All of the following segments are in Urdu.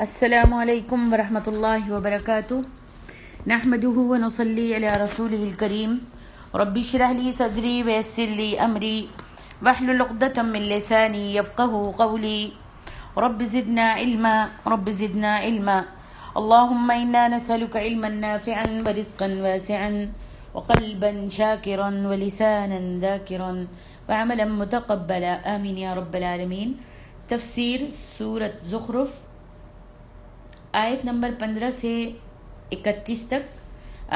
السلام علیکم ورحمۃ اللہ وبرکاتہ نحمده ونصلی علی رسولہ الکریم رب اشرح لی صدری ویسر لی امری واحلل عقدۃ من لسانی یفقهوا قولی رب زدنا علما اللهم انا نسألك علما نافعا ورزقا واسعا وقلبا شاکرا ولسانا ذاکرا وعملا متقبلا آمین یا رب العالمین۔ تفسیر سورۃ زخرف، آیت نمبر 15 سے 31 تک۔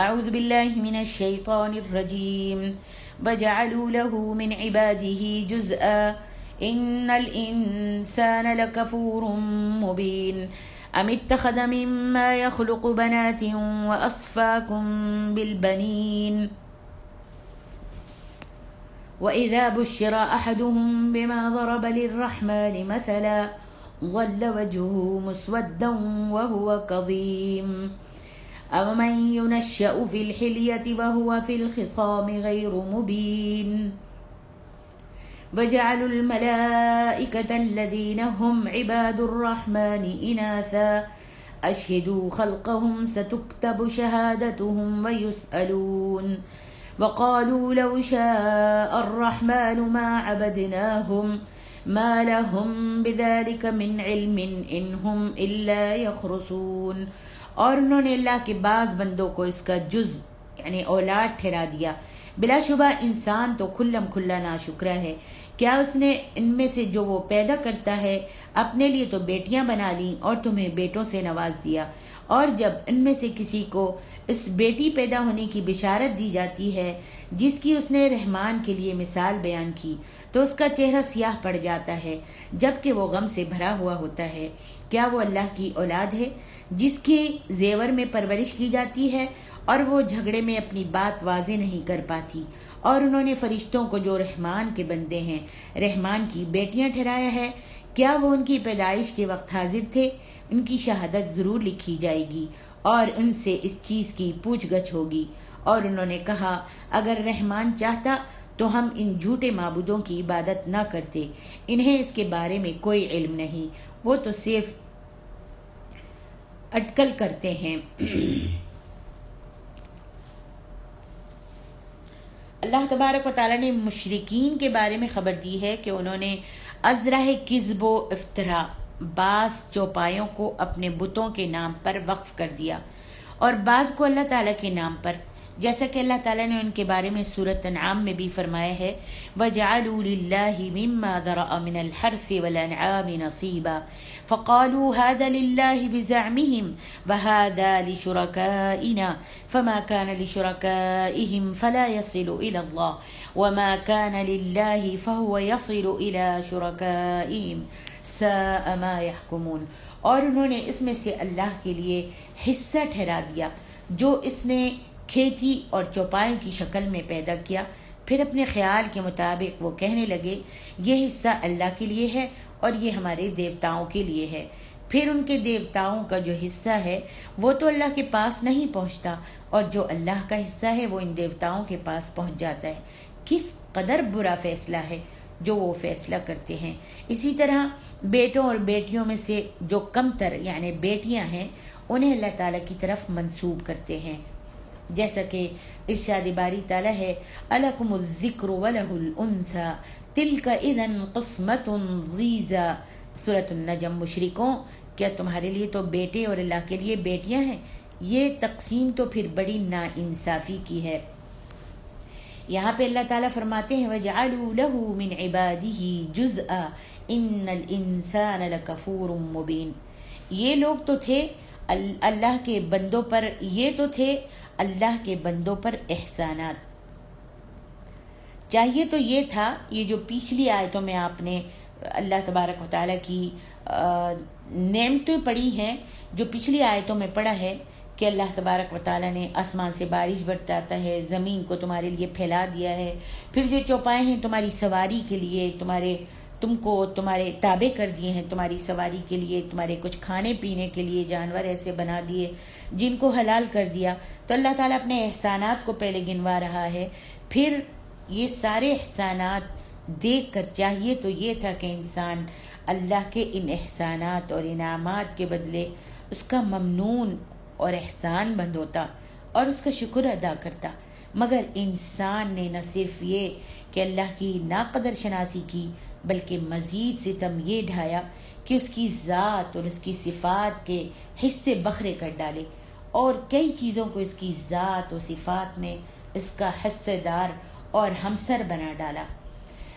اعوذ باللہ من الشیطان الرجیم وجعلوا له من عباده جزءا ان الانسان لکفور مبین ام اتخذ مما يخلق بنات واصفاکم بالبنین وإذا بشر أحدهم بما ضرب للرحمن مثلا ظل وجهه مسودا وهو كظيم أومن ينشأ في الحلية وهو في الخصام غير مبين وجعلوا الملائكة الذين هم عباد الرحمن إناثا أشهدوا خلقهم ستكتب شهادتهم ويسألون وقالوا لو شاء الرحمن ما عبدناهم ما لهم بذلك من علم إن هم إلا يخرصون۔ اور انہوں نے اللہ کے بعض بندوں کو اس کا جز یعنی اولاد ٹھہرا دیا۔ بلا شبہ انسان تو کھلم کھلا ناشکرا ہے۔ کیا اس نے ان میں سے جو وہ پیدا کرتا ہے اپنے لیے تو بیٹیاں بنا لیں اور تمہیں بیٹوں سے نواز دیا، اور جب ان میں سے کسی کو اس بیٹی پیدا ہونے کی بشارت دی جاتی ہے جس کی اس نے رحمان کے لیے مثال بیان کی تو اس کا چہرہ سیاہ پڑ جاتا ہے جبکہ وہ غم سے بھرا ہوا ہوتا ہے۔ کیا وہ اللہ کی اولاد ہے جس کی زیور میں پرورش کی جاتی ہے اور وہ جھگڑے میں اپنی بات واضح نہیں کر پاتی؟ اور انہوں نے فرشتوں کو جو رحمان کے بندے ہیں رحمان کی بیٹیاں ٹھہرایا ہے۔ کیا وہ ان کی پیدائش کے وقت حاضر تھے؟ ان کی شہادت ضرور لکھی جائے گی اور ان سے اس چیز کی پوچھ گچھ ہوگی۔ اور انہوں نے کہا اگر رحمان چاہتا تو ہم ان جھوٹے معبودوں کی عبادت نہ کرتے، انہیں اس کے بارے میں کوئی علم نہیں، وہ تو صرف اٹکل کرتے ہیں۔ اللہ تبارک و تعالیٰ نے مشرکین کے بارے میں خبر دی ہے کہ انہوں نے ازرہ کذب و افتراء بعض چوپایوں کو اپنے بتوں کے نام پر وقف کر دیا اور بعض کو اللہ تعالیٰ کے نام پر، جیسا کہ اللہ تعالیٰ نے ان کے بارے میں سورۃ انعام میں بھی فرمایا ہے وَجَعَلُوا لِلَّهِ مِمَّا ذَرَأَ مِنَ الْحَرْثِ وَالْأَنْعَامِ نَصِيبًا فَقَالُوا هَذَا لِلَّهِ بِزَعْمِهِمْ وَهَذَا لِشُرَكَائِنَا فَمَا كَانَ لِشُرَكَائِهِمْ فَلَا يَصِلُ إِلَى اللَّهِ وَمَا كَانَ لِلَّهِ فَهُوَ يَصِلُ إِلَى شُرَكَائِهِمْ سَاءَ مَا يَحْكُمُونَ۔ اور انہوں نے اس میں سے اللہ کے لیے حصہ ٹھہرا دیا جو اس نے کھیتی اور چوپایوں کی شکل میں پیدا کیا۔ پھر اپنے خیال کے مطابق وہ کہنے لگے یہ حصہ اللہ کے لیے ہے اور یہ ہمارے دیوتاؤں کے لیے ہے۔ پھر ان کے دیوتاؤں کا جو حصہ ہے وہ تو اللہ کے پاس نہیں پہنچتا اور جو اللہ کا حصہ ہے وہ ان دیوتاؤں کے پاس پہنچ جاتا ہے۔ کس قدر برا فیصلہ ہے جو وہ فیصلہ کرتے ہیں۔ اسی طرح بیٹوں اور بیٹیوں میں سے جو کم تر یعنی بیٹیاں ہیں انہیں اللہ تعالیٰ کی طرف منسوب کرتے ہیں، جیسا کہ ارشاد باری تعالیٰ ہے الکم الذکر وَلَهُ الْأُنْثَى تِلْكَ اِذًا قِسْمَةٌ ضِیزَى۔ سورۃ النجم۔ مشرکوں، کیا تمہارے لیے تو بیٹے اور اللہ کے لیے بیٹیاں ہیں؟ یہ تقسیم تو پھر بڑی ناانصافی کی ہے۔ یہاں پہ اللہ تعالیٰ فرماتے ہیں وَجَعَلُوا لَهُ مِنْ عِبَادِهِ جُزْءًا إِنَّ الْإِنسَانَ لَكَفُورٌ مُبِينٌ۔ یہ لوگ تو تھے اللہ کے بندوں پر، یہ تو تھے اللہ کے بندوں پر احسانات۔ چاہیے تو یہ تھا، یہ جو پچھلی آیتوں میں آپ نے اللہ تبارک و تعالیٰ کی نعمتیں پڑھی ہیں، جو پچھلی آیتوں میں پڑھا ہے کہ اللہ تبارک و تعالیٰ نے آسمان سے بارش برساتا ہے، زمین کو تمہارے لیے پھیلا دیا ہے، پھر جو چوپائے ہیں تمہاری سواری کے لیے، تم کو تمہارے تابع کر دیے ہیں تمہاری سواری کے لیے، تمہارے کچھ کھانے پینے کے لیے جانور ایسے بنا دیے جن کو حلال کر دیا۔ تو اللہ تعالیٰ اپنے احسانات کو پہلے گنوا رہا ہے، پھر یہ سارے احسانات دیکھ کر چاہیے تو یہ تھا کہ انسان اللہ کے ان احسانات اور انعامات کے بدلے اس کا ممنون اور احسان مند ہوتا اور اس کا شکر ادا کرتا، مگر انسان نے نہ صرف یہ کہ اللہ کی ناقدر شناسی کی بلکہ مزید ستم یہ ڈھایا کہ اس کی ذات اور اس کی صفات کے حصے بکھرے کر ڈالے اور کئی چیزوں کو اس کی ذات و صفات میں اس کا حصہ دار اور ہمسر بنا ڈالا۔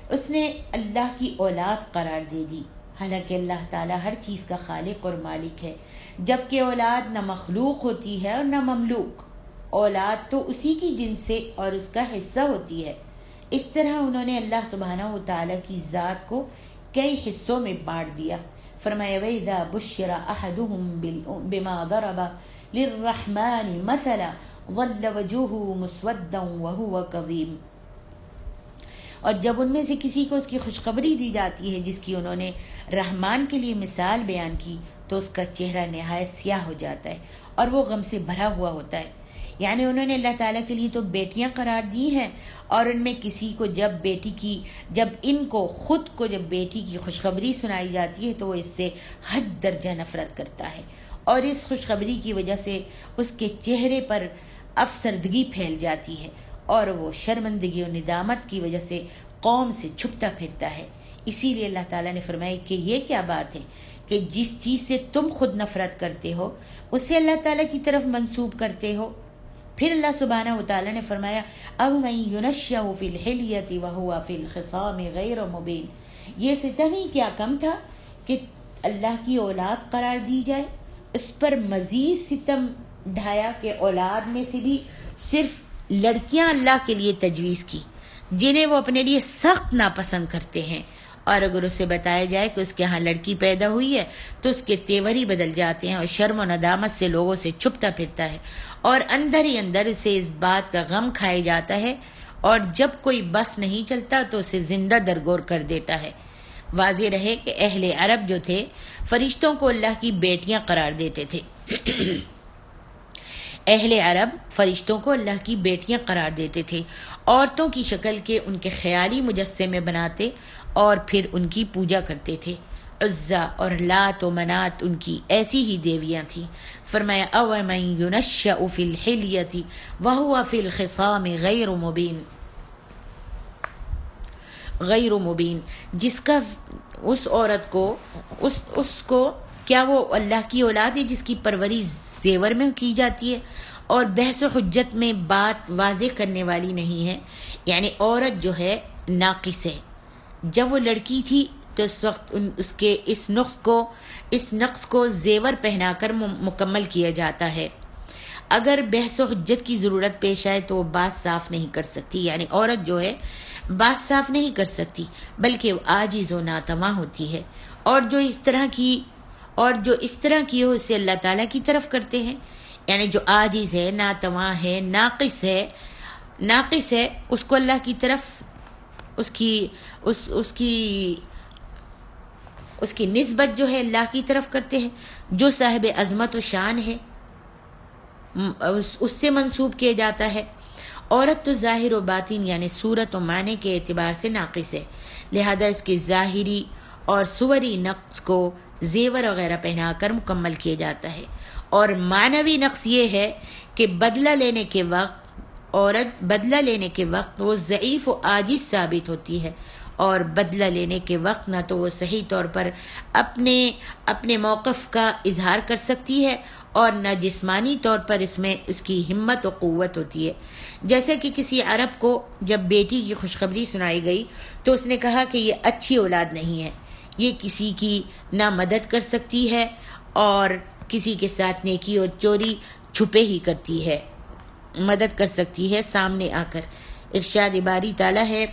اس نے اللہ کی اولاد قرار دے دی، حالانکہ اللہ تعالیٰ ہر چیز کا خالق اور مالک ہے، جبکہ اولاد نہ مخلوق ہوتی ہے اور نہ مملوک۔ اولاد تو اسی کی جنس سے اور اس کا حصہ ہوتی ہے۔ اس طرح انہوں نے اللہ سبحانہ و تعالیٰ کی ذات کو کئی حصوں میں بانٹ دیا۔ فرمایا وَإِذَا بُشِّرَ أَحَدُهُم بِمَا ضَرَبَ لِلرَّحْمَنِ مَثَلًا ظَلَّ وَجْهُهُ مُسْوَدًّا وَهُوَ كَظِيمٌ۔ اور جب ان میں سے کسی کو اس کی خوشخبری دی جاتی ہے جس کی انہوں نے رحمان کے لیے مثال بیان کی تو اس کا چہرہ نہایت سیاہ ہو جاتا ہے اور وہ غم سے بھرا ہوا ہوتا ہے۔ یعنی انہوں نے اللہ تعالیٰ کے لیے تو بیٹیاں قرار دی ہیں، اور ان میں کسی کو جب بیٹی کی خوشخبری سنائی جاتی ہے تو وہ اس سے حد درجہ نفرت کرتا ہے، اور اس خوشخبری کی وجہ سے اس کے چہرے پر افسردگی پھیل جاتی ہے اور وہ شرمندگی اور ندامت کی وجہ سے قوم سے چھپتا پھرتا ہے۔ اسی لیے اللہ تعالیٰ نے فرمایا کہ یہ کیا بات ہے کہ جس چیز سے تم خود نفرت کرتے ہو اسے اللہ تعالیٰ کی طرف منسوب کرتے ہو۔ پھر اللہ سبحانہ و تعالیٰ نے فرمایا أَوْمَن يُنَشَّأُ فِي الْحِلْيَةِ وَهُوَ فِي الْخِصَامِ غَيْرُ مُبِينٍ۔ یہ ستم ہی کیا کم تھا کہ اللہ کی اولاد قرار دی جائے، اس پر مزید ستم ڈھایا کہ اولاد میں سے بھی صرف لڑکیاں اللہ کے لیے تجویز کی جنہیں وہ اپنے لیے سخت ناپسند کرتے ہیں، اور اگر اسے بتایا جائے کہ اس کے ہاں لڑکی پیدا ہوئی ہے تو اس کے تیور ہی بدل جاتے ہیں اور شرم و ندامت سے لوگوں سے چھپتا پھرتا ہے، اور اندر ہی اندر اسے اس بات کا غم کھائے جاتا ہے، اور جب کوئی بس نہیں چلتا تو اسے زندہ درگور کر دیتا ہے۔ واضح رہے کہ اہل عرب جو تھے فرشتوں کو اللہ کی بیٹیاں قرار دیتے تھے۔ اہل عرب فرشتوں کو اللہ کی بیٹیاں قرار دیتے تھے، عورتوں کی شکل کے ان کے خیالی مجسمے بناتے اور پھر ان کی پوجا کرتے تھے۔ عزا اور لات و منات ان کی ایسی ہی دیویاں تھیں۔ فرمایا أَوَمَن يُنَشَّأُ فِي الْحِلْيَةِ وَهُوَ فِي الْخِصَامِ غیر مبین، جس کا اس عورت کو اس کو کیا وہ اللہ کی اولاد ہے جس کی پرورش زیور میں کی جاتی ہے اور بحث و حجت میں بات واضح کرنے والی نہیں ہے۔ یعنی عورت جو ہے ناقص ہے، جب وہ لڑکی تھی تو اس وقت اس کے اس نقص کو زیور پہنا کر مکمل کیا جاتا ہے۔ اگر بحث و حجت کی ضرورت پیش آئے تو وہ بات صاف نہیں کر سکتی، یعنی عورت جو ہے بات صاف نہیں کر سکتی بلکہ وہ عاجز و ناتواں ہوتی ہے، اور جو اس طرح کی ہو اسے اللہ تعالیٰ کی طرف کرتے ہیں۔ یعنی جو عاجز ہے، ناتواں ہے، ناقص ہے، اس کو اللہ کی طرف اس کی نسبت جو ہے اللہ کی طرف کرتے ہیں۔ جو صاحب عظمت و شان ہے اس سے منسوب کیا جاتا ہے۔ عورت تو ظاہر و باطن یعنی صورت و معنی کے اعتبار سے ناقص ہے، لہذا اس کے ظاہری اور صوری نقص کو زیور وغیرہ پہنا کر مکمل کیا جاتا ہے، اور معنوی نقص یہ ہے کہ بدلہ لینے کے وقت وہ ضعیف و عاجز ثابت ہوتی ہے، اور بدلہ لینے کے وقت نہ تو وہ صحیح طور پر اپنے موقف کا اظہار کر سکتی ہے اور نہ جسمانی طور پر اس میں اس کی ہمت و قوت ہوتی ہے۔ جیسے کہ کسی عرب کو جب بیٹی کی خوشخبری سنائی گئی تو اس نے کہا کہ یہ اچھی اولاد نہیں ہے، یہ کسی کی نہ مدد کر سکتی ہے اور کسی کے ساتھ نیکی اور چوری چھپے ہی کرتی ہے، مدد کر سکتی ہے سامنے آ کر۔ ارشاد باری تعالیٰ ہے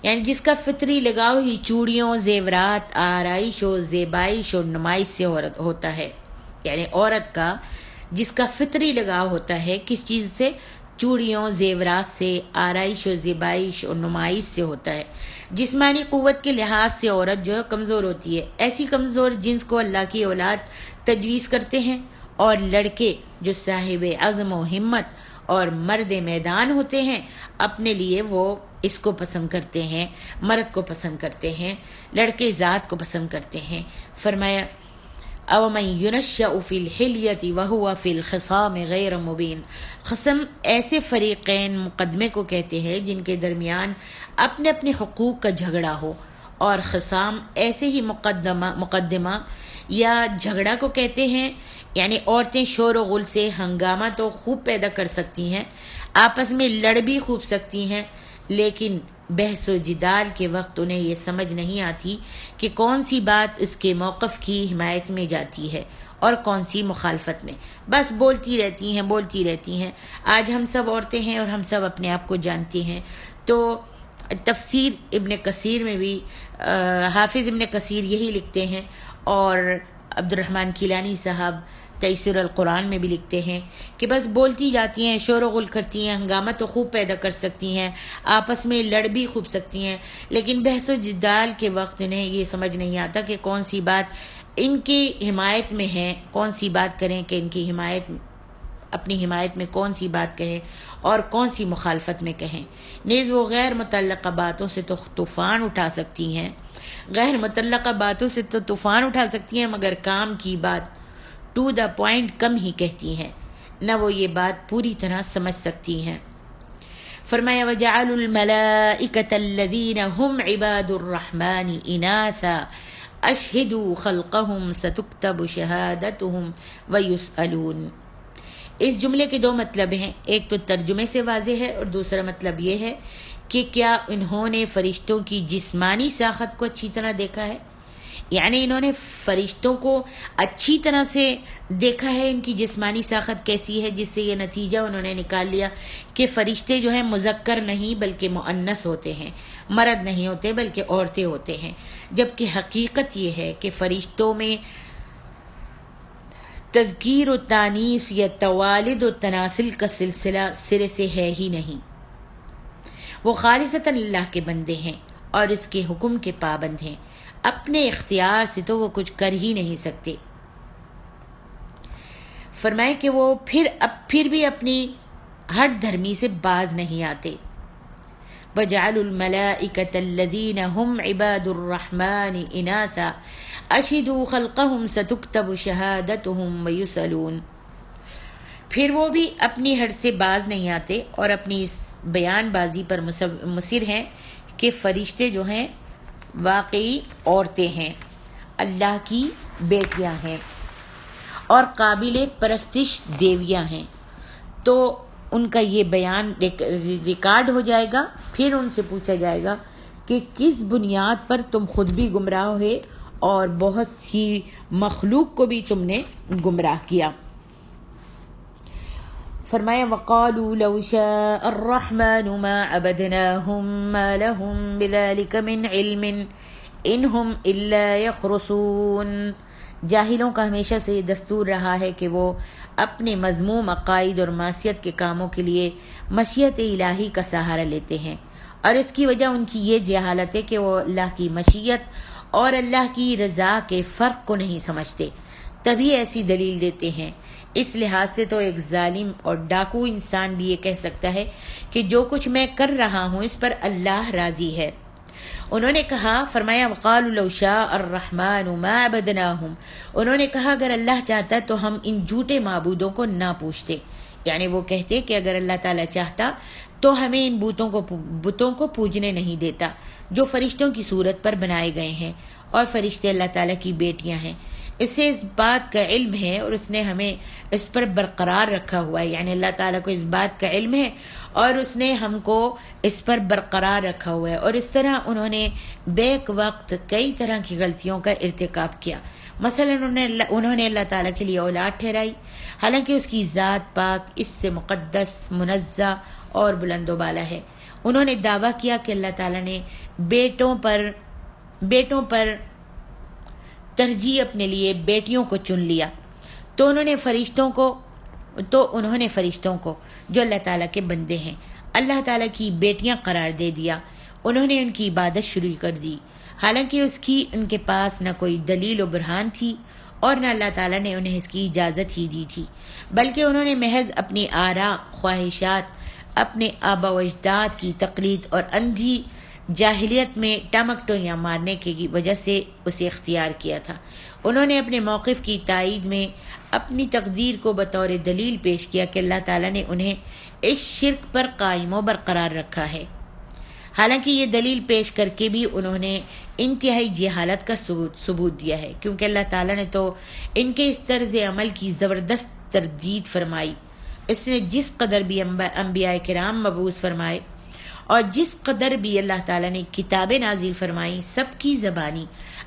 یعنی جس کا فطری لگاؤ ہی چوڑیوں، زیورات، آرائش و زیبائش اور نمائش سے ہوتا ہے، یعنی عورت کا جس کا فطری لگاؤ ہوتا ہے کس چیز سے؟ چوڑیوں، زیورات سے، آرائش و زیبائش اور نمائش سے ہوتا ہے۔ جسمانی قوت کے لحاظ سے عورت جو ہے کمزور ہوتی ہے، ایسی کمزور جنس کو اللہ کی اولاد تجویز کرتے ہیں، اور لڑکے جو صاحب عزم و ہمت اور مرد میدان ہوتے ہیں اپنے لیے وہ اس کو پسند کرتے ہیں، مرد کو پسند کرتے ہیں، لڑکے ذات کو پسند کرتے ہیں۔ فرمایا او من ينشأ في الحلیة وهو في الخصام غیر مبین، خصم ایسے فریقین مقدمے کو کہتے ہیں جن کے درمیان اپنے اپنے حقوق کا جھگڑا ہو، اور خصام ایسے ہی مقدمہ یا جھگڑا کو کہتے ہیں، یعنی عورتیں شور و غل سے ہنگامہ تو خوب پیدا کر سکتی ہیں، آپس میں لڑ بھی خوب سکتی ہیں، لیکن بحث و جدال کے وقت انہیں یہ سمجھ نہیں آتی کہ کون سی بات اس کے موقف کی حمایت میں جاتی ہے اور کون سی مخالفت میں، بس بولتی رہتی ہیں۔ آج ہم سب عورتیں ہیں اور ہم سب اپنے آپ کو جانتے ہیں۔ تو تفسیر ابن کثیر میں بھی حافظ ابن کثیر یہی لکھتے ہیں، اور عبد الرحمن کیلانی صاحب تیسیر القرآن میں بھی لکھتے ہیں کہ بس بولتی جاتی ہیں، شور و غل کرتی ہیں، ہنگامہ تو خوب پیدا کر سکتی ہیں، آپس میں لڑ بھی خوب سکتی ہیں، لیکن بحث و جدال کے وقت انہیں یہ سمجھ نہیں آتا کہ کون سی بات ان کی حمایت میں ہے، کون سی بات کریں کہ ان کی اپنی حمایت میں کون سی بات کہیں اور کون سی مخالفت میں کہیں۔ نیز وہ غیر متعلقہ باتوں سے تو طوفان اٹھا سکتی ہیں، مگر کام کی بات ٹو دا پوائنٹ کم ہی کہتی ہیں، نہ وہ یہ بات پوری طرح سمجھ سکتی ہیں۔ فرمایا وَجَعَلُوا الْمَلَائِكَةَ الَّذِينَ هُمْ عِبَادُ الرَّحْمَنِ إِنَاثًا أَشْهِدُوا خَلْقَهُمْ سَتُكْتَبُ شَهَادَتُهُمْ وَيُسْأَلُونَ۔ اس جملے کے دو مطلب ہیں، ایک تو ترجمے سے واضح ہے اور دوسرا مطلب یہ ہے کہ کیا انہوں نے فرشتوں کی جسمانی ساخت کو اچھی طرح دیکھا ہے، یعنی انہوں نے فرشتوں کو اچھی طرح سے دیکھا ہے، ان کی جسمانی ساخت کیسی ہے، جس سے یہ نتیجہ انہوں نے نکال لیا کہ فرشتے جو ہیں مذکر نہیں بلکہ مؤنث ہوتے ہیں، مرد نہیں ہوتے بلکہ عورتیں ہوتے ہیں، جبکہ حقیقت یہ ہے کہ فرشتوں میں تذکیر و تانیث یا توالد و تناسل کا سلسلہ سرے سے ہے ہی نہیں۔ وہ خالصتاً اللہ کے بندے ہیں اور اس کے حکم کے پابند ہیں، اپنے اختیار سے تو وہ کچھ کر ہی نہیں سکتے۔ فرمائے کہ وہ پھر بھی اپنی ہٹ دھرمی سے باز نہیں آتے۔ وَجَعَلُوا الْمَلَائِكَةَ الَّذِينَ هُمْ عِبَادُ الرَّحْمَنِ إِنَاثًا أَشْهِدُوا خَلْقَهُمْ سَتُكْتَبُ شَهَادَتُهُمْ وَيُسْأَلُونَ۔ پھر وہ بھی اپنی ہٹ سے باز نہیں آتے اور اپنی اس بیان بازی پر مصر ہیں کہ فرشتے جو ہیں واقعی عورتیں ہیں، اللہ کی بیٹیاں ہیں اور قابل پرستش دیویاں ہیں، تو ان کا یہ بیان ریکارڈ ہو جائے گا، پھر ان سے پوچھا جائے گا کہ کس بنیاد پر تم خود بھی گمراہ ہوئے اور بہت سی مخلوق کو بھی تم نے گمراہ کیا۔ فرمایا وَقَالُوا لَوْ شَاءَ الرَّحْمَنُ مَا عَبَدْنَاهُمْ مَا لَهُمْ بِذَلِكَ مِنْ عِلْمٍ إِنْ هُمْ إِلَّا يَخْرُصُونَ۔ جاہلوں کا ہمیشہ سے یہ دستور رہا ہے کہ وہ اپنے مذموم عقائد اور معصیت کے کاموں کے لیے مشیت الہی کا سہارا لیتے ہیں، اور اس کی وجہ ان کی یہ جہالت ہے کہ وہ اللہ کی مشیت اور اللہ کی رضا کے فرق کو نہیں سمجھتے، تبھی ایسی دلیل دیتے ہیں۔ اس لحاظ سے تو ایک ظالم اور ڈاکو انسان بھی یہ کہہ سکتا ہے کہ جو کچھ میں کر رہا ہوں اس پر اللہ راضی ہے۔ انہوں نے کہا، فرمایا وَقَالُوا لَوْ شَاءَ الرَّحْمَنُ مَا عَبَدْنَاهُمْ، انہوں نے کہا اگر اللہ چاہتا تو ہم ان جھوٹے معبودوں کو نہ پوچھتے، یعنی وہ کہتے کہ اگر اللہ تعالیٰ چاہتا تو ہمیں ان بتوں کو پوجنے نہیں دیتا جو فرشتوں کی صورت پر بنائے گئے ہیں، اور فرشتے اللہ تعالیٰ کی بیٹیاں ہیں۔ اسے اس بات کا علم ہے اور اس نے ہمیں اس پر برقرار رکھا ہوا ہے، یعنی اللہ تعالیٰ کو اس بات کا علم ہے اور اس نے ہم کو اس پر برقرار رکھا ہوا ہے۔ اور اس طرح انہوں نے بیک وقت کئی طرح کی غلطیوں کا ارتکاب کیا۔ مثلا انہوں نے اللہ تعالیٰ کے لیے اولاد ٹھہرائی، حالانکہ اس کی ذات پاک، اس سے مقدس، منزہ اور بلند و بالا ہے۔ انہوں نے دعویٰ کیا کہ اللہ تعالیٰ نے بیٹوں پر ترجیح اپنے لیے بیٹیوں کو چن لیا، تو انہوں نے فرشتوں کو جو اللہ تعالیٰ کے بندے ہیں اللہ تعالیٰ کی بیٹیاں قرار دے دیا۔ انہوں نے ان کی عبادت شروع کر دی، حالانکہ ان کے پاس نہ کوئی دلیل و برہان تھی اور نہ اللہ تعالیٰ نے انہیں اس کی اجازت ہی دی تھی، بلکہ انہوں نے محض اپنی آراء، خواہشات، اپنے آبا و اجداد کی تقلید اور اندھی جاہلیت میں ٹمکٹویاں مارنے کی وجہ سے اسے اختیار کیا تھا۔ انہوں نے اپنے موقف کی تائید میں اپنی تقدیر کو بطور دلیل پیش کیا کہ اللہ تعالیٰ نے انہیں اس شرک پر قائم و برقرار رکھا ہے، حالانکہ یہ دلیل پیش کر کے بھی انہوں نے انتہائی جہالت کا ثبوت دیا ہے، کیونکہ اللہ تعالیٰ نے تو ان کے اس طرز عمل کی زبردست تردید فرمائی۔ اس نے جس قدر بھی انبیاء کرام مبعوث فرمائے اور جس قدر بھی اللہ تعالیٰ نے کتابیں نازل فرمائی، سب کی زبانی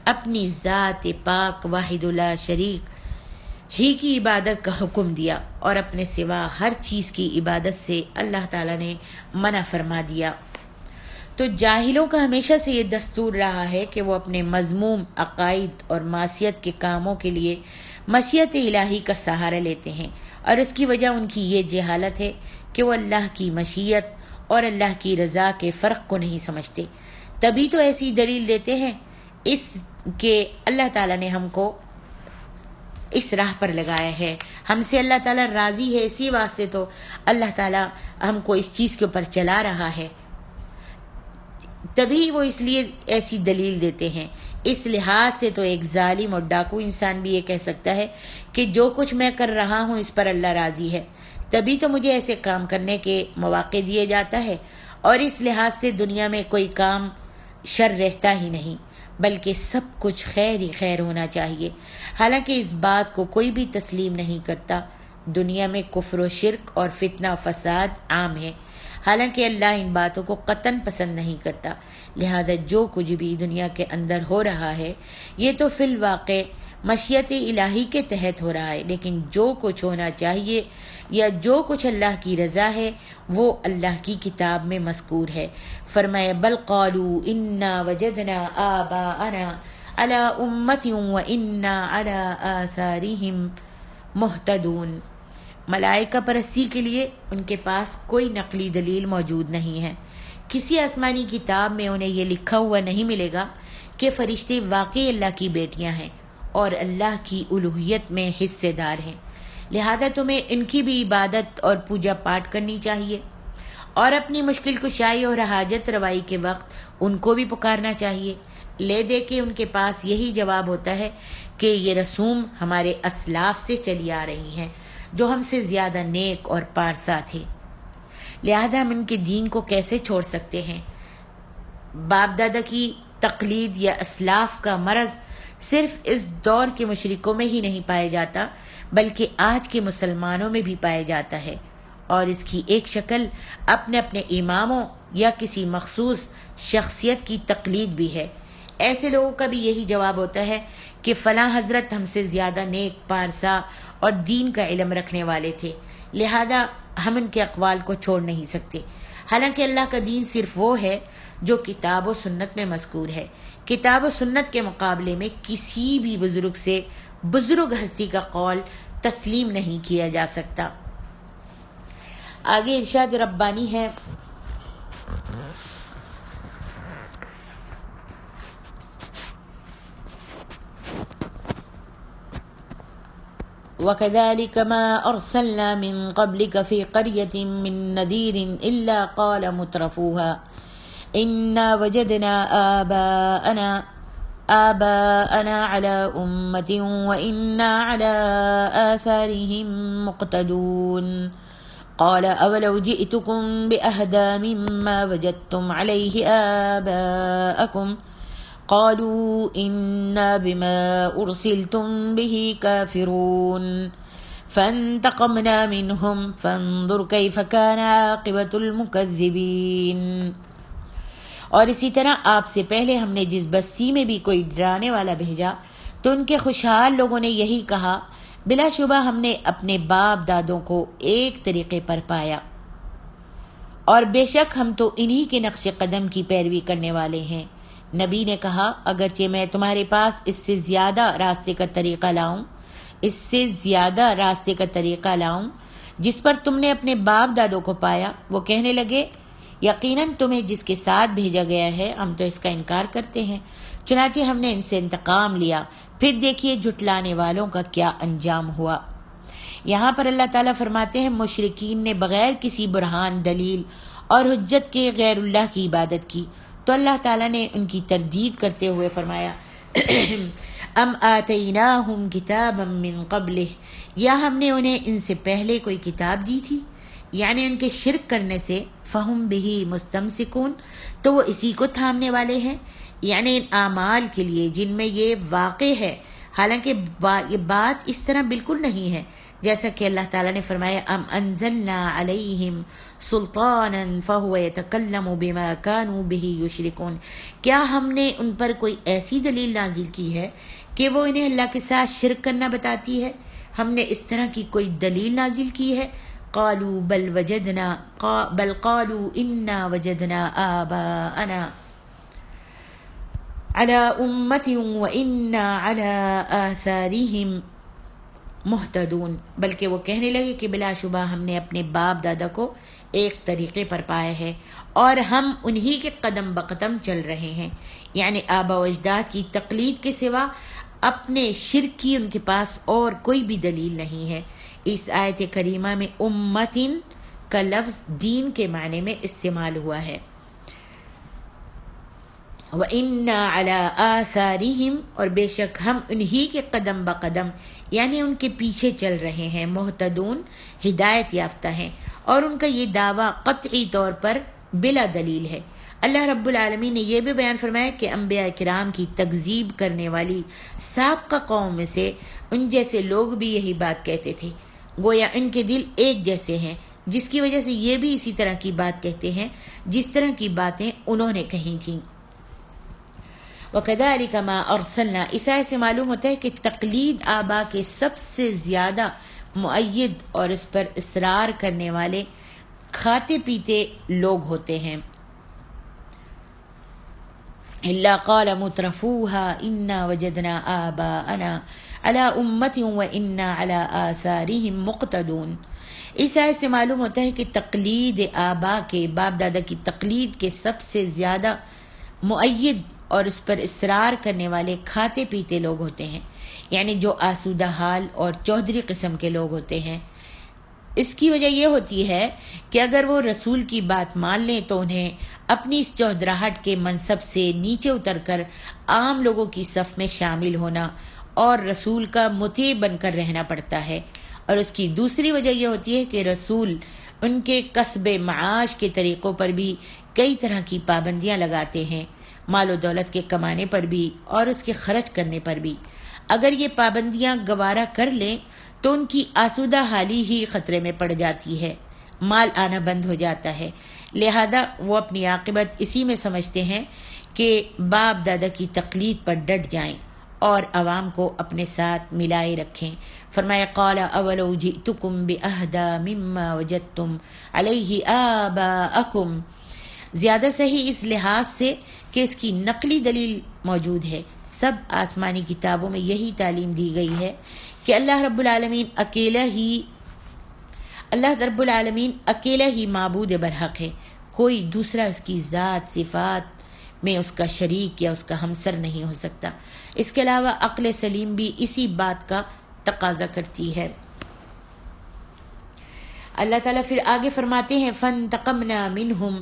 اپنی ذات پاک واحد لا شریک ہی کی عبادت کا حکم دیا اور اپنے سوا ہر چیز کی عبادت سے اللہ تعالیٰ نے منع فرما دیا۔ تو جاہلوں کا ہمیشہ سے یہ دستور رہا ہے کہ وہ اپنے مذموم عقائد اور معصیت کے کاموں کے لیے مشیت الہی کا سہارا لیتے ہیں، اور اس کی وجہ ان کی یہ جہالت ہے کہ وہ اللہ کی مشیت اور اللہ کی رضا کے فرق کو نہیں سمجھتے۔ تبھی تو ایسی دلیل دیتے ہیں اس کہ اللہ تعالیٰ نے ہم کو اس راہ پر لگایا ہے، ہم سے اللہ تعالیٰ راضی ہے، اسی واسطے تو اللہ تعالیٰ ہم کو اس چیز کے اوپر چلا رہا ہے۔ تبھی وہ اس لیے ایسی دلیل دیتے ہیں۔ اس لحاظ سے تو ایک ظالم اور ڈاکو انسان بھی یہ کہہ سکتا ہے کہ جو کچھ میں کر رہا ہوں اس پر اللہ راضی ہے، تبھی تو مجھے ایسے کام کرنے کے مواقع دیے جاتا ہے، اور اس لحاظ سے دنیا میں کوئی کام شر رہتا ہی نہیں، بلکہ سب کچھ خیر ہی خیر ہونا چاہیے۔ حالانکہ اس بات کو کوئی بھی تسلیم نہیں کرتا۔ دنیا میں کفر و شرک اور فتنہ و فساد عام ہے، حالانکہ اللہ ان باتوں کو قطعاً پسند نہیں کرتا۔ لہذا جو کچھ بھی دنیا کے اندر ہو رہا ہے یہ تو فی الواقع مشیت الہی کے تحت ہو رہا ہے، لیکن جو کچھ ہونا چاہیے یا جو کچھ اللہ کی رضا ہے وہ اللہ کی کتاب میں مذکور ہے۔ فرمایا بل قالوا انا وجدنا آباءنا علی امت وانا علی آثارہم مہتدون۔ ملائکہ پرستی کے لیے ان کے پاس کوئی نقلی دلیل موجود نہیں ہے۔ کسی آسمانی کتاب میں انہیں یہ لکھا ہوا نہیں ملے گا کہ فرشتے واقعی اللہ کی بیٹیاں ہیں اور اللہ کی الوہیت میں حصے دار ہیں۔ لہذا تمہیں ان کی بھی عبادت اور پوجا پاٹ کرنی چاہیے، اور اپنی مشکل کشائی اور حاجت روائی کے وقت ان کو بھی پکارنا چاہیے۔ لے دے کے ان کے پاس یہی جواب ہوتا ہے کہ یہ رسوم ہمارے اسلاف سے چلی آ رہی ہیں جو ہم سے زیادہ نیک اور پارسا تھے، لہذا ہم ان کے دین کو کیسے چھوڑ سکتے ہیں۔ باپ دادا کی تقلید یا اسلاف کا مرض صرف اس دور کے مشرکوں میں ہی نہیں پایا جاتا بلکہ آج کے مسلمانوں میں بھی پایا جاتا ہے، اور اس کی ایک شکل اپنے اپنے اماموں یا کسی مخصوص شخصیت کی تقلید بھی ہے۔ ایسے لوگوں کا بھی یہی جواب ہوتا ہے کہ فلاں حضرت ہم سے زیادہ نیک پارسا اور دین کا علم رکھنے والے تھے، لہذا ہم ان کے اقوال کو چھوڑ نہیں سکتے۔ حالانکہ اللہ کا دین صرف وہ ہے جو کتاب و سنت میں مذکور ہے۔ کتاب و سنت کے مقابلے میں کسی بھی بزرگ سے بزرگ ہستی کا قول تسلیم نہیں کیا جا سکتا۔ آگے ارشاد ربانی ہے، وَكَذَلِكَ مَا أَرْسَلْنَا مِن قَبْلِكَ فِي قَرْيَةٍ مِّن نَّذِيرٍ إِلَّا قَالَ مُتْرَفُوهَا إِنَّا وَجَدْنَا آبَاءَنَا عَلَىٰ أُمَّةٍ وَإِنَّا عَلَىٰ آثَارِهِم مُّقْتَدُونَ قَالَ أَوَلَوْ جِئْتُكُم بِأَهْدَىٰ مِمَّا وَجَدتُّمْ عَلَيْهِ آبَاءَكُمْ قالوا إنا بما أرسلتم به كافرون فانتقمنا منهم فانظر كيف كان عاقبة المكذبين۔ اور اسی طرح آپ سے پہلے ہم نے جس بستی میں بھی کوئی ڈرانے والا بھیجا تو ان کے خوشحال لوگوں نے یہی کہا، بلا شبہ ہم نے اپنے باپ دادوں کو ایک طریقے پر پایا، اور بے شک ہم تو انہی کے نقش قدم کی پیروی کرنے والے ہیں۔ نبی نے کہا، اگرچہ میں تمہارے پاس اس سے زیادہ راستے کا طریقہ لاؤں جس پر تم نے اپنے باپ دادوں کو پایا، وہ کہنے لگے یقیناً تمہیں جس کے ساتھ بھیجا گیا ہے ہم تو اس کا انکار کرتے ہیں، چنانچہ ہم نے ان سے انتقام لیا، پھر دیکھیے جھٹلانے والوں کا کیا انجام ہوا۔ یہاں پر اللہ تعالیٰ فرماتے ہیں مشرکین نے بغیر کسی برہان دلیل اور حجت کے غیر اللہ کی عبادت کی تو اللہ تعالیٰ نے ان کی تردید کرتے ہوئے فرمایا ام آتیناہم کتابا من قبلہ، یا ہم نے انہیں ان سے پہلے کوئی کتاب دی تھی، یعنی ان کے شرک کرنے سے فہم بہی مستمسکون، تو وہ اسی کو تھامنے والے ہیں، یعنی ان اعمال کے لیے جن میں یہ واقع ہے، حالانکہ یہ بات اس طرح بالکل نہیں ہے جیسا کہ اللہ تعالیٰ نے فرمایا ام انزلنا علیہم سلطانا فہو یتکلم بما کانوا بہ یشرکون، کیا ہم نے ان پر کوئی ایسی دلیل نازل کی ہے کہ وہ انہیں اللہ کے ساتھ شرک کرنا بتاتی ہے؟ ہم نے اس طرح کی کوئی دلیل نازل کی ہے؟ قالوا بل قالوا انا وجدنا آباءنا علی امت وانا علی آثارہم مہتدون، بلکہ وہ کہنے لگے کہ بلا شبہ ہم نے اپنے باپ دادا کو ایک طریقے پر پایا ہے اور ہم انہی کے قدم بقدم چل رہے ہیں، یعنی آبا و اجداد کی تقلید کے سوا اپنے شرک کی ان کے پاس اور کوئی بھی دلیل نہیں ہے۔ اس آیت کریمہ میں امتن کا لفظ دین کے معنی میں استعمال ہوا ہے، وَإِنَّا عَلَىٰ آثَارِهِمْ، اور بے شک ہم انہی کے قدم بقدم یعنی ان کے پیچھے چل رہے ہیں، مہتدون ہدایت یافتہ ہیں، اور ان کا یہ دعویٰ قطعی طور پر بلا دلیل ہے۔ اللہ رب العالمین نے یہ بھی بیان فرمایا کہ انبیاء کرام کی تکذیب کرنے والی سابقہ قوم میں سے ان جیسے لوگ بھی یہی بات کہتے تھے، گویا ان کے دل ایک جیسے ہیں، جس کی وجہ سے یہ بھی اسی طرح کی بات کہتے ہیں جس طرح کی باتیں انہوں نے کہی تھیں۔ وَكَذَلِكَ مَا أَرْسَلْنَا، اس آیت سے معلوم ہوتا ہے کہ تقلید آبا کے سب سے زیادہ مؤید اور اس پر اصرار کرنے والے کھاتے پیتے لوگ ہوتے ہیں۔ إِلَّا قَالَ مُتْرَفُوهَا إِنَّا وَجَدْنَا آبَاءَنَا عَلَىٰ أُمَّةٍ وَإِنَّا عَلَىٰ آثَارِهِمْ مُقْتَدُونَ۔ اس آیت سے معلوم ہوتا ہے کہ تقلید آبا کے، باپ دادا کی تقلید کے سب سے زیادہ مؤید اور اس پر اصرار کرنے والے کھاتے پیتے لوگ ہوتے ہیں، یعنی جو آسودہ حال اور چودھری قسم کے لوگ ہوتے ہیں۔ اس کی وجہ یہ ہوتی ہے کہ اگر وہ رسول کی بات مان لیں تو انہیں اپنی اس چودراہٹ کے منصب سے نیچے اتر کر عام لوگوں کی صف میں شامل ہونا اور رسول کا مطیع بن کر رہنا پڑتا ہے، اور اس کی دوسری وجہ یہ ہوتی ہے کہ رسول ان کے کسب معاش کے طریقوں پر بھی کئی طرح کی پابندیاں لگاتے ہیں، مال و دولت کے کمانے پر بھی اور اس کے خرچ کرنے پر بھی۔ اگر یہ پابندیاں گوارا کر لیں تو ان کی آسودہ حالی ہی خطرے میں پڑ جاتی ہے، مال آنا بند ہو جاتا ہے، لہذا وہ اپنی عاقبت اسی میں سمجھتے ہیں کہ باپ دادا کی تقلید پر ڈٹ جائیں اور عوام کو اپنے ساتھ ملائے رکھیں۔ فرمایا قال اولو جئتکم بأہدی مما وجدتم علیہ آباءکم، زیادہ صحیح اس لحاظ سے کہ اس کی نقلی دلیل موجود ہے۔ سب آسمانی کتابوں میں یہی تعلیم دی گئی ہے کہ اللہ رب العالمین اکیلا ہی معبود برحق ہے، کوئی دوسرا اس کی ذات صفات میں اس کا شریک یا اس کا ہمسر نہیں ہو سکتا۔ اس کے علاوہ عقل سلیم بھی اسی بات کا تقاضا کرتی ہے۔ اللہ تعالیٰ پھر آگے فرماتے ہیں فَانْتَقَمْنَا مِنْهُمْ،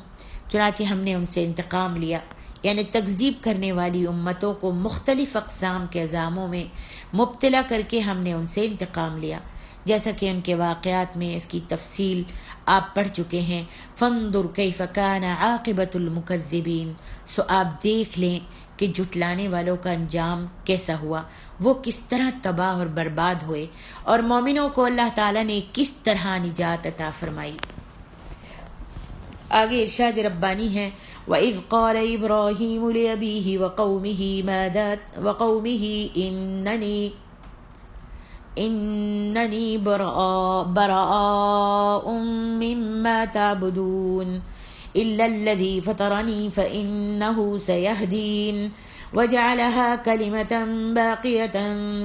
چنانچہ ہم نے ان سے انتقام لیا، یعنی تکذیب کرنے والی امتوں کو مختلف اقسام کے عذابوں میں مبتلا کر کے ہم نے ان سے انتقام لیا، جیسا کہ ان کے واقعات میں اس کی تفصیل آپ پڑھ چکے ہیں۔ فَانظُرْ كَيْفَ كَانَ عَاقِبَةُ الْمُكَذِّبِينَ، سو آپ دیکھ لیں کہ جھٹلانے والوں کا انجام کیسا ہوا، وہ کس طرح تباہ اور برباد ہوئے، اور مومنوں کو اللہ تعالیٰ نے کس طرح نجات عطا فرمائی۔ آگے ارشاد ربانی ہے وَإِذْ قَالَ إِبْرَاهِيمُ لِأَبِيهِ وَقَوْمِهِ إِنَّنِي بَرَاءٌ مِّمَّا تَعْبُدُونَ إِلَّا الَّذِي فَطَرَنِي فَإِنَّهُ سَيَهْدِينِ وَجَعَلَهَا كَلِمَةً بَاقِيَةً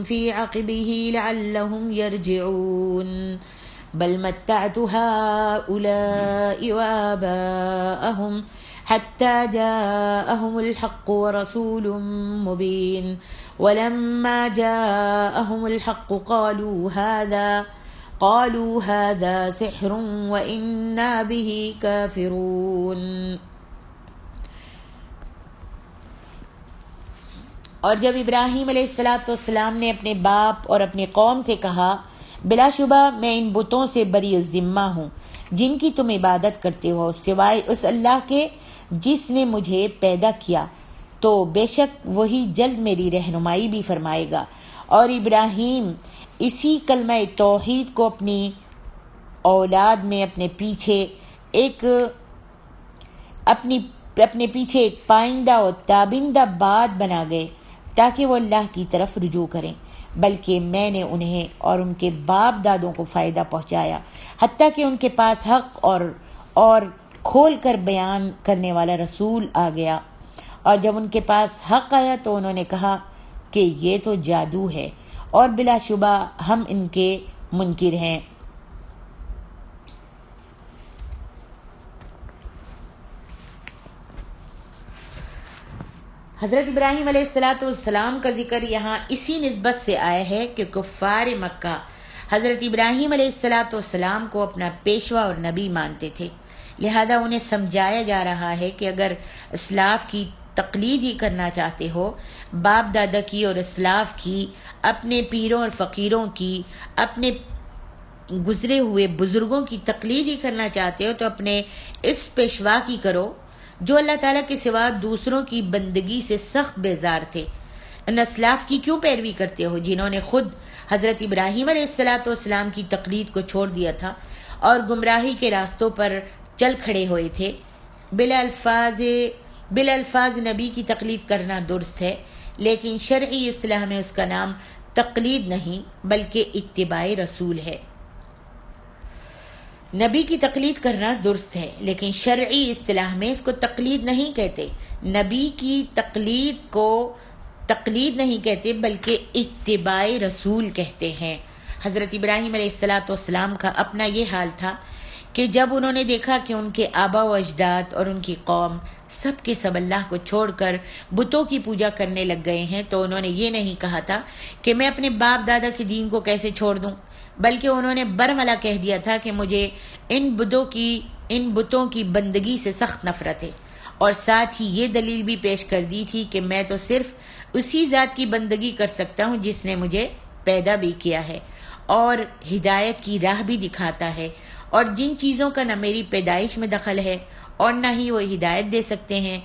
فِي عَقِبِهِ لَعَلَّهُمْ يَرْجِعُونَ بل متعت هؤلاء وآباءهم حتى جاءهم الحق ورسول مبين ولما جاءهم الحق قالوا هذا سحر وإنا به كافرون۔ اور جب ابراہیم علیہ السلام نے اپنے باپ اور اپنی قوم سے کہا بلا شبہ میں ان بتوں سے بری الذمہ ہوں جن کی تم عبادت کرتے ہو سوائے اس اللہ کے جس نے مجھے پیدا کیا، تو بے شک وہی جلد میری رہنمائی بھی فرمائے گا۔ اور ابراہیم اسی کلمہ توحید کو اپنی اولاد میں اپنے پیچھے ایک پائندہ اور تابندہ بات بنا گئے تاکہ وہ اللہ کی طرف رجوع کریں، بلکہ میں نے انہیں اور ان کے باپ دادوں کو فائدہ پہنچایا حتیٰ کہ ان کے پاس حق اور کھول کر بیان کرنے والا رسول آ گیا، اور جب ان کے پاس حق آیا تو انہوں نے کہا کہ یہ تو جادو ہے اور بلا شبہ ہم ان کے منکر ہیں۔ حضرت ابراہیم علیہ السلام کا ذکر یہاں اسی نسبت سے آیا ہے کہ کفار مکہ حضرت ابراہیم علیہ السلام کو اپنا پیشوا اور نبی مانتے تھے، لہذا انہیں سمجھایا جا رہا ہے کہ اگر اسلاف کی تقلید ہی کرنا چاہتے ہو، باپ دادا کی اور اسلاف کی، اپنے پیروں اور فقیروں کی، اپنے گزرے ہوئے بزرگوں کی تقلید ہی کرنا چاہتے ہو تو اپنے اس پیشوا کی کرو جو اللہ تعالیٰ کے سوا دوسروں کی بندگی سے سخت بیزار تھے۔ ان اسلاف کی کیوں پیروی کرتے ہو جنہوں نے خود حضرت ابراہیم علیہ السلام کی تقلید کو چھوڑ دیا تھا اور گمراہی کے راستوں پر چل کھڑے ہوئے تھے۔ بلا الفاظ نبی کی تقلید کرنا درست ہے، لیکن شرعی اصطلاح میں اس کا نام تقلید نہیں بلکہ اتباع رسول ہے۔ نبی کی تقلید کرنا درست ہے لیکن شرعی اصطلاح میں اس کو تقلید نہیں کہتے، نبی کی تقلید کو تقلید نہیں کہتے بلکہ اتباع رسول کہتے ہیں۔ حضرت ابراہیم علیہ السلام کا اپنا یہ حال تھا کہ جب انہوں نے دیکھا کہ ان کے آبا و اجداد اور ان کی قوم سب کے سب اللہ کو چھوڑ کر بتوں کی پوجا کرنے لگ گئے ہیں تو انہوں نے یہ نہیں کہا تھا کہ میں اپنے باپ دادا کے دین کو کیسے چھوڑ دوں، بلکہ انہوں نے برملا کہہ دیا تھا کہ مجھے ان بتوں کی بندگی سے سخت نفرت ہے، اور ساتھ ہی یہ دلیل بھی پیش کر دی تھی کہ میں تو صرف اسی ذات کی بندگی کر سکتا ہوں جس نے مجھے پیدا بھی کیا ہے اور ہدایت کی راہ بھی دکھاتا ہے، اور جن چیزوں کا نہ میری پیدائش میں دخل ہے اور نہ ہی وہ ہدایت دے سکتے ہیں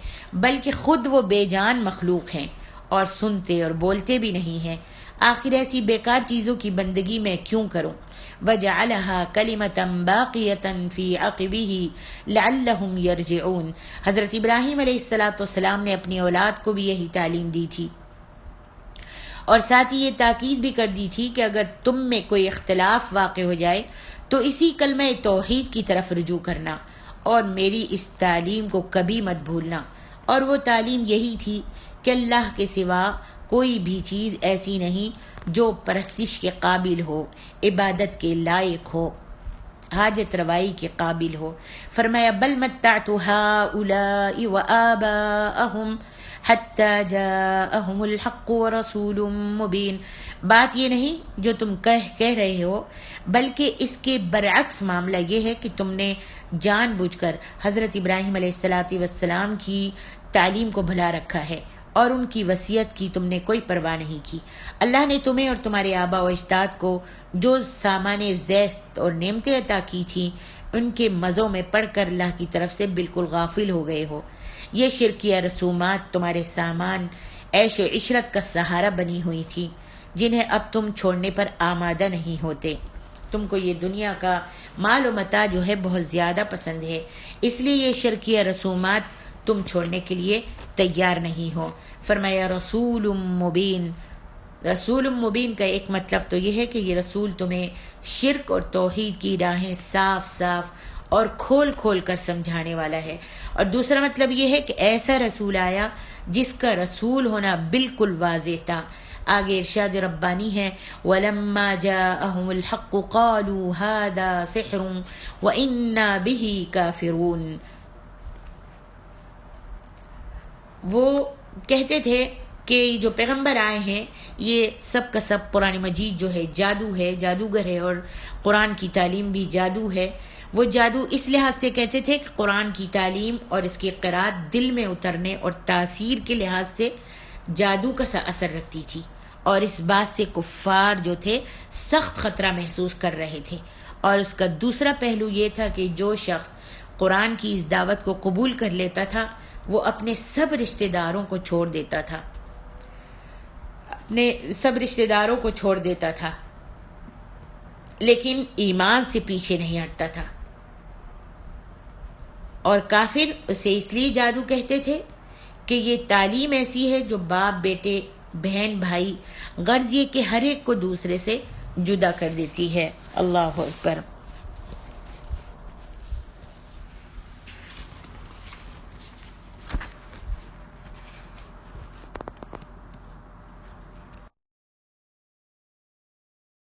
بلکہ خود وہ بے جان مخلوق ہیں اور سنتے اور بولتے بھی نہیں ہیں، آخر ایسی بیکار چیزوں کی بندگی میں کیوں کروں؟ وَجَعَلَهَا كَلِمَةً بَاقِيَةً فِي عَقِبِهِ لَعَلَّهُمْ يَرْجِعُونَ۔ حضرت ابراہیم علیہ السلام نے اپنی اولاد کو بھی یہی تعلیم دی تھی اور ساتھ ہی یہ تاکید بھی کر دی تھی کہ اگر تم میں کوئی اختلاف واقع ہو جائے تو اسی کلمہ توحید کی طرف رجوع کرنا اور میری اس تعلیم کو کبھی مت بھولنا، اور وہ تعلیم یہی تھی کہ اللہ کے سوا کوئی بھی چیز ایسی نہیں جو پرستش کے قابل ہو، عبادت کے لائق ہو، حاجت روائی کے قابل ہو۔ فرمایا بل متعت هؤلاء وآباءهم حتی جاءهم الحق ورسول مبین۔ بات یہ نہیں جو تم کہہ رہے ہو، بلکہ اس کے برعکس معاملہ یہ ہے کہ تم نے جان بوجھ کر حضرت ابراہیم علیہ السلام کی تعلیم کو بھلا رکھا ہے اور ان کی وصیت کی تم نے کوئی پرواہ نہیں کی۔ اللہ نے تمہیں اور تمہارے آبا و اجداد کو جو سامان زیست اور نعمتیں عطا کی تھیں ان کے مزوں میں پڑھ کر اللہ کی طرف سے بالکل غافل ہو گئے ہو۔ یہ شرکیہ رسومات تمہارے سامان عیش و عشرت کا سہارا بنی ہوئی تھی جنہیں اب تم چھوڑنے پر آمادہ نہیں ہوتے۔ تم کو یہ دنیا کا مال و متاع جو ہے بہت زیادہ پسند ہے، اس لیے یہ شرکیہ رسومات تم چھوڑنے کے لیے تیار نہیں ہو۔ فرمایا رسول مبین۔ رسول مبین کا ایک مطلب تو یہ ہے کہ یہ رسول تمہیں شرک اور توحید کی راہیں صاف صاف اور کھول کھول کر سمجھانے والا ہے، اور دوسرا مطلب یہ ہے کہ ایسا رسول آیا جس کا رسول ہونا بالکل واضح تھا۔ آگے ارشاد ربانی ہے وَلَمَّا جَاءَهُمُ الْحَقُّ قَالُوا هَذَا سِحْرٌ وَإِنَّا بِهِ كَافِرُونَ۔ وہ کہتے تھے کہ جو پیغمبر آئے ہیں یہ سب کا سب قرآن مجید جو ہے جادو ہے، جادوگر ہے، اور قرآن کی تعلیم بھی جادو ہے۔ وہ جادو اس لحاظ سے کہتے تھے کہ قرآن کی تعلیم اور اس کی قرأت دل میں اترنے اور تاثیر کے لحاظ سے جادو کا سا اثر رکھتی تھی، اور اس بات سے کفار جو تھے سخت خطرہ محسوس کر رہے تھے۔ اور اس کا دوسرا پہلو یہ تھا کہ جو شخص قرآن کی اس دعوت کو قبول کر لیتا تھا وہ اپنے سب رشتہ داروں کو چھوڑ دیتا تھا، لیکن ایمان سے پیچھے نہیں ہٹتا تھا۔ اور کافر اسے اس لیے جادو کہتے تھے کہ یہ تعلیم ایسی ہے جو باپ بیٹے، بہن بھائی، غرض یہ کہ ہر ایک کو دوسرے سے جدا کر دیتی ہے۔ اللہ اکبر۔